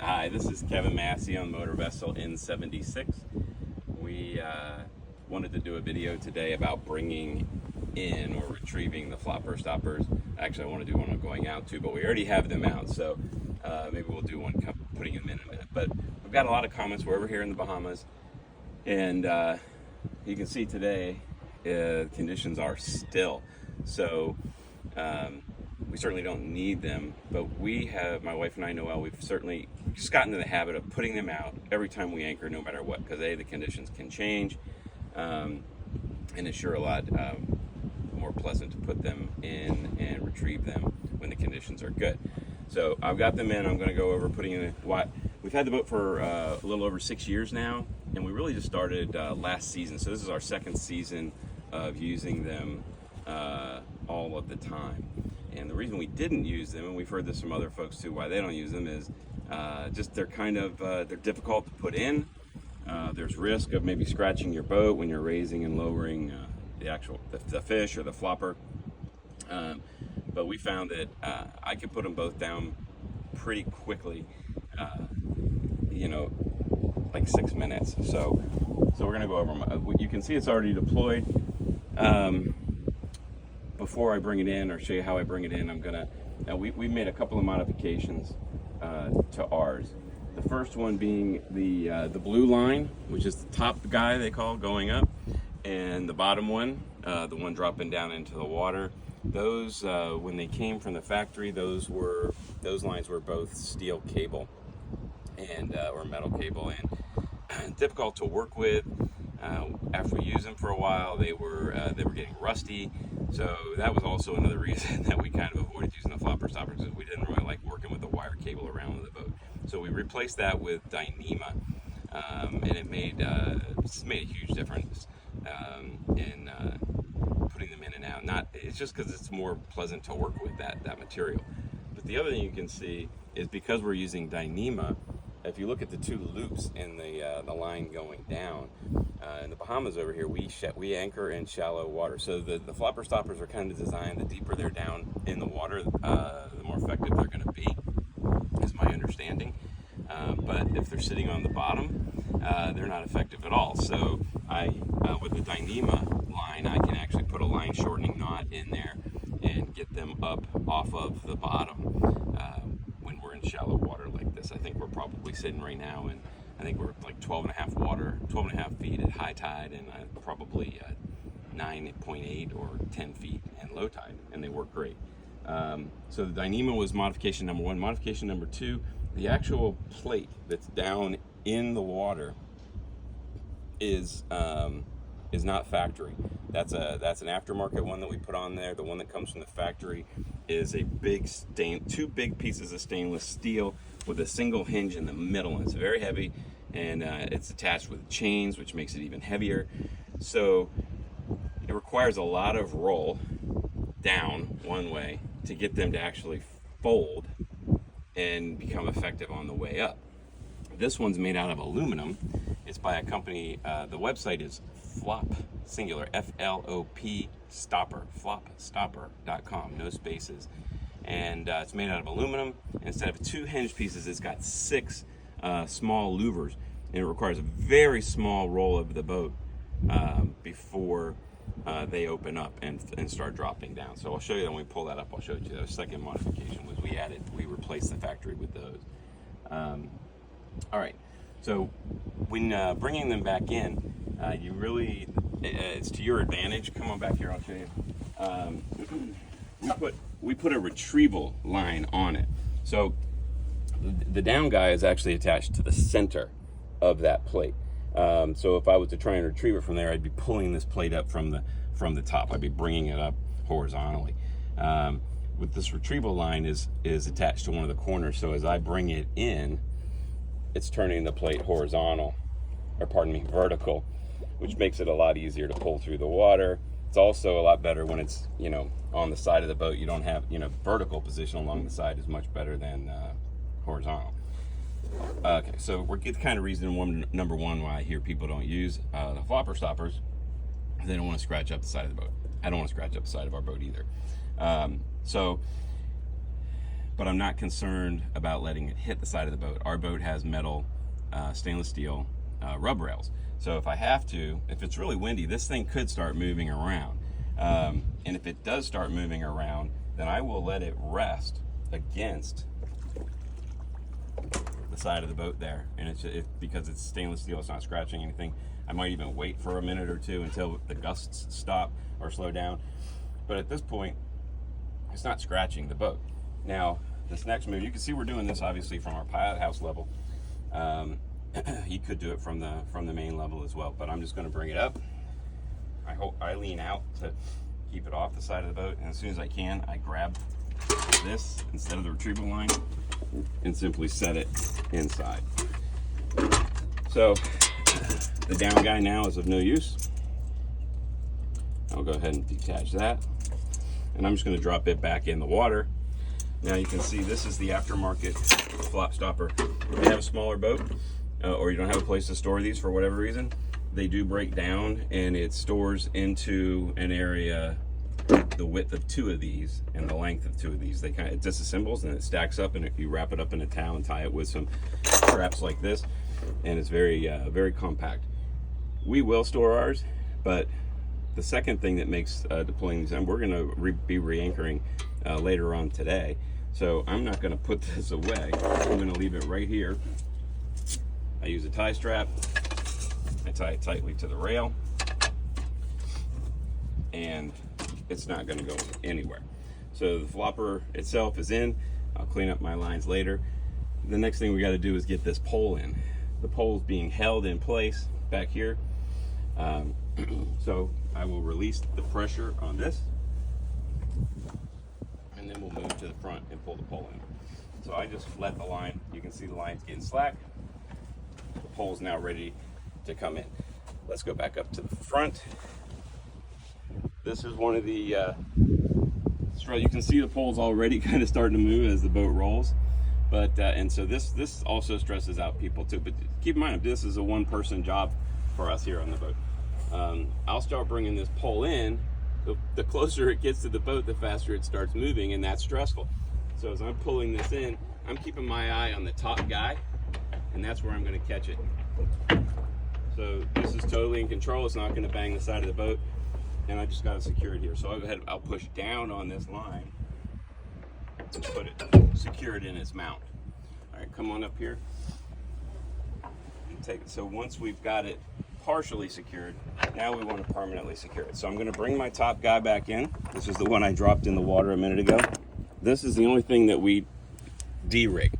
Hi, this is Kevin Massey on motor vessel N76. We wanted to do a video today about bringing in or retrieving the flopper stoppers. Actually, I want to do one on going out too, but we already have them out, so maybe we'll do one putting them in a minute. But we've got a lot of comments. We're over here in the Bahamas, and you can see today conditions are still. So we certainly don't need them, but we have, my wife and I, Noelle, we've certainly just gotten in the habit of putting them out every time we anchor, no matter what, because the conditions can change, and it's sure a lot more pleasant to put them in and retrieve them when the conditions are good. So I've got them in. I'm going to go over putting in what we've had the boat for a little over 6 years now, and we really just started last season. So this is our second season of using them all of the time. And the reason we didn't use them, and we've heard this from other folks too, why they don't use them, is just they're kind of they're difficult to put in. There's risk of maybe scratching your boat when you're raising and lowering the fish or the flopper. But we found that I could put them both down pretty quickly, like 6 minutes. So we're gonna go over them. You can see it's already deployed. Before I bring it in or show you how I bring it in, we made a couple of modifications to ours. The first one being the blue line, which is the top guy they call going up, and the bottom one, the one dropping down into the water. Those when they came from the factory, those lines were both steel cable and or metal cable, and difficult to work with. After we used them for a while, they were getting rusty. So that was also another reason that we kind of avoided using the flopper stoppers, because we didn't really like working with the wire cable around the boat. So we replaced that with Dyneema, and it made a huge difference in putting them in and out. It's just because it's more pleasant to work with that material. But the other thing you can see is because we're using Dyneema, if you look at the two loops in the line going down, in the Bahamas over here, we anchor in shallow water. So the flopper stoppers are kind of designed, the deeper they're down in the water, the more effective they're going to be, is my understanding. But if they're sitting on the bottom, they're not effective at all. So with the Dyneema line, I can actually put a line shortening knot in there and get them up off of the bottom when we're in shallow water like this. I think we're probably sitting right now, and I think we're like 12 and a half feet at high tide, and probably 9.8 or 10 feet in low tide, and they work great. So the Dyneema was modification number one. Modification number two, the actual plate that's down in the water is not factory. That's an aftermarket one that we put on there. The one that comes from the factory is a big two big pieces of stainless steel with a single hinge in the middle, and it's very heavy, and it's attached with chains, which makes it even heavier. So it requires a lot of roll down one way to get them to actually fold and become effective on the way up. This one's made out of aluminum. It's by a company, the website is singular, FLOP stopper, flopstopper.com, no spaces. And it's made out of aluminum. Instead of 2 hinge pieces, it's got 6 small louvers, and it requires a very small roll of the boat before they open up and start dropping down. So I'll show you when we pull that up. I'll show you the second modification was we replaced the factory with those. All right, so when bringing them back in, it's to your advantage. Come on back here, I'll show you. We put a retrieval line on it. So the down guy is actually attached to the center of that plate. So if I was to try and retrieve it from there, I'd be pulling this plate up from the top. I'd be bringing it up horizontally. With this retrieval line is attached to one of the corners. So as I bring it in, it's turning the plate vertical, which makes it a lot easier to pull through the water. It's also a lot better when it's, on the side of the boat. You don't have, vertical position along the side is much better than horizontal. Okay, so we're getting kind of reason number one why I hear people don't use the flopper stoppers. They don't want to scratch up the side of the boat. I don't want to scratch up the side of our boat either. So but I'm not concerned about letting it hit the side of the boat. Our boat has metal, stainless steel rub rails. So if I have to, if it's really windy, this thing could start moving around. And if it does start moving around, then I will let it rest against the side of the boat there. And because it's stainless steel, it's not scratching anything. I might even wait for a minute or two until the gusts stop or slow down. But at this point, it's not scratching the boat. Now, this next move, you can see we're doing this obviously from our pilot house level. He could do it from the main level as well, but I'm just going to bring it up. I lean out to keep it off the side of the boat, and as soon as I can, I grab this instead of the retrieval line and simply set it inside. So the down guy now is of no use. I'll go ahead and detach that, and I'm just going to drop it back in the water. Now you can see this is the Aftermarket flop stopper. If you have a smaller boat or you don't have a place to store these for whatever reason, they do break down, and it stores into an area the width of 2 of these and the length of 2 of these. It disassembles and it stacks up, and you wrap it up in a towel and tie it with some straps like this, and it's very very compact. We will store ours, but the second thing that makes deploying these, and we're going to be re-anchoring later on today, so I'm not going to put this away. I'm going to leave it right here. I use a tie strap. I tie it tightly to the rail, and it's not going to go anywhere. So the flopper itself is in. I'll clean up my lines later. The next thing we got to do is get this pole in. The pole is being held in place back here. So I will release the pressure on this, and then we'll move to the front and pull the pole in. So I just let the line, you can see the line's getting slack. The pole's now ready to come in. Let's go back up to the front. This is one of the, you can see the pole's already kind of starting to move as the boat rolls. But, and so this also stresses out people too. But keep in mind, this is a one-person job for us here on the boat. I'll start bringing this pole in. The closer it gets to the boat, the faster it starts moving, and that's stressful. So as I'm pulling this in, I'm keeping my eye on the top guy, and that's where I'm going to catch it. So this is totally in control. It's not going to bang the side of the boat, and I just got to secure it here. So I'll go ahead, I'll push down on this line and put it, secure it in its mount. All right, come on up here and take it. So once we've got it partially secured, now we want to permanently secure it. So I'm going to bring my top guy back in. This is the one I dropped in the water a minute ago. This is the only thing that we de-rig.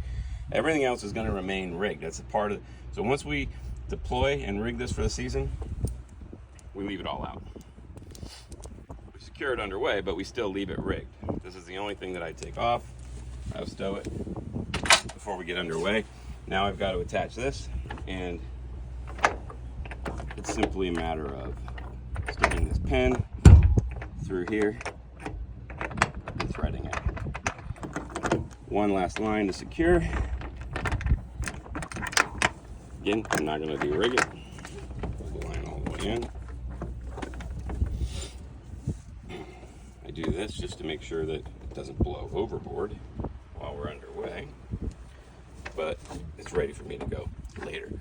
Everything else is going to remain rigged. That's a part of it. So once we deploy and rig this for the season, we leave it all out. We secure it underway, but we still leave it rigged. This is the only thing that I take off. I'll stow it before we get underway. Now I've got to attach this, and it's simply a matter of sticking this pin through here and threading it. One last line to secure. Again, I'm not going to de-rig it. Put the line all the way in. I do this just to make sure that it doesn't blow overboard while we're underway, but it's ready for me to go later.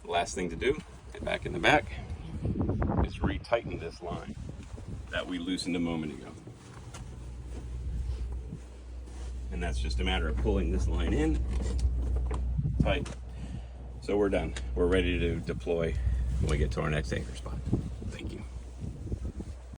The last thing to do, get back in the back, is retighten this line that we loosened a moment ago. And that's just a matter of pulling this line in tight. So we're done. We're ready to deploy when we get to our next anchor spot.